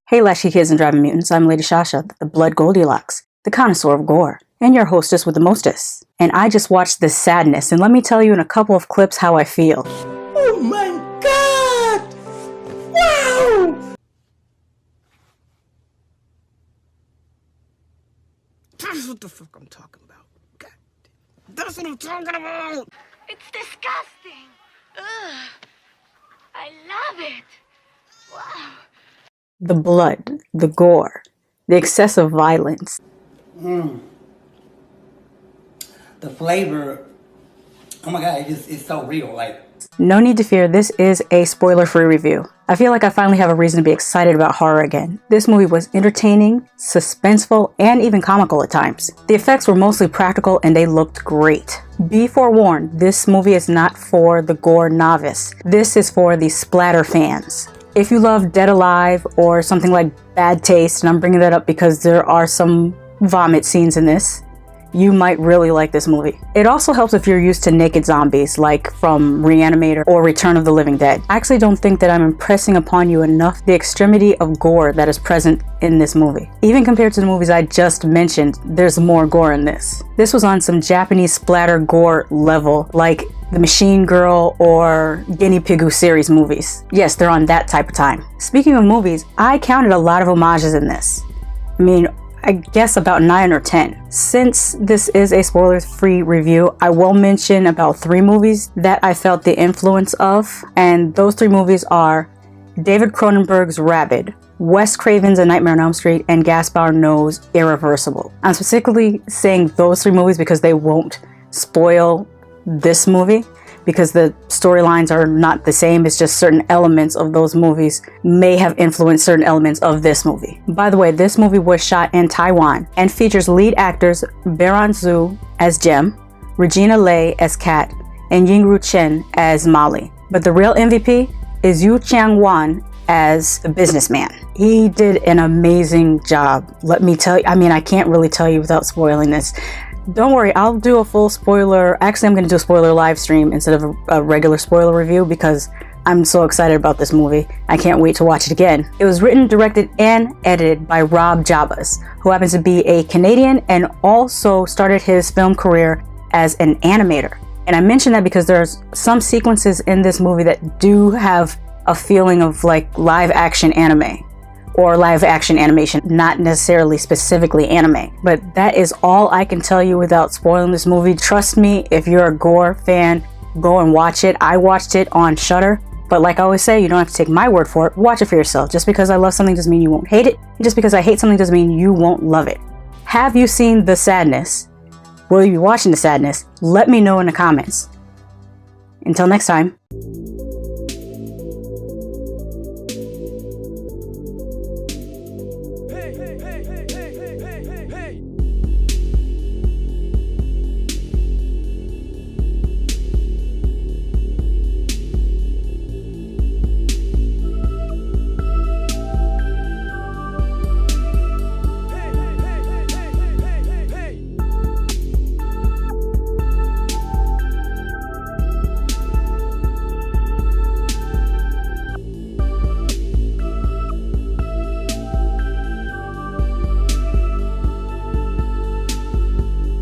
Hey Latchkey kids and driving mutants, I'm LadyShasha, the blood Goldilocks, the connoisseur of gore, and your hostess with the mostest. And I just watched this sadness, and let me tell you in a couple of clips how I feel. Oh my god! Wow! That's what the fuck I'm talking about. God, that's what I'm talking about! It's disgusting! Ugh! I love it! Wow! The blood, the gore, the excessive violence. The flavor, oh my god, it's so real, like. No need to fear, this is a spoiler-free review. I feel like I finally have a reason to be excited about horror again. This movie was entertaining, suspenseful, and even comical at times. The effects were mostly practical and they looked great. Be forewarned, this movie is not for the gore novice. This is for the splatter fans. If you love Dead Alive or something like Bad Taste, and I'm bringing that up because there are some vomit scenes in this, you might really like this movie. It also helps if you're used to naked zombies, like from Reanimator or Return of the Living Dead. I actually don't think that I'm impressing upon you enough the extremity of gore that is present in this movie. Even compared to the movies I just mentioned, there's more gore in this. This was on some Japanese splatter gore level, like the Machine Girl or Guinea Pigoo series movies. Yes, they're on that type of time. Speaking of movies, I counted a lot of homages in this. I guess about 9 or 10. Since this is a spoiler-free review, I will mention about 3 movies that I felt the influence of, and those 3 movies are David Cronenberg's Rabid, Wes Craven's A Nightmare on Elm Street, and Gaspar Noé's Irreversible. I'm specifically saying those 3 movies because they won't spoil this movie, because the storylines are not the same. It's just certain elements of those movies may have influenced certain elements of this movie. By the way, this movie was shot in Taiwan and features lead actors Baron Zhu as Jem, Regina Lei as Kat, and Yingru Chen as Molly. But the real MVP is Yu Chang-wan as the businessman. He did an amazing job. Let me tell you, I can't really tell you without spoiling this. Don't worry, I'll do a full spoiler. Actually, I'm going to do a spoiler live stream instead of a regular spoiler review because I'm so excited about this movie. I can't wait to watch it again. It was written, directed, and edited by Rob Jabas, who happens to be a Canadian and also started his film career as an animator. And I mention that because there's some sequences in this movie that do have a feeling of like live action anime. Or live action animation, not necessarily specifically anime. But that is all I can tell you without spoiling this movie. Trust me, if you're a gore fan, go and watch it. I watched it on Shudder, but like I always say, you don't have to take my word for it. Watch it for yourself. Just because I love something doesn't mean you won't hate it. Just because I hate something doesn't mean you won't love it. Have you seen The Sadness? Will you be watching The Sadness? Let me know in the comments. Until next time.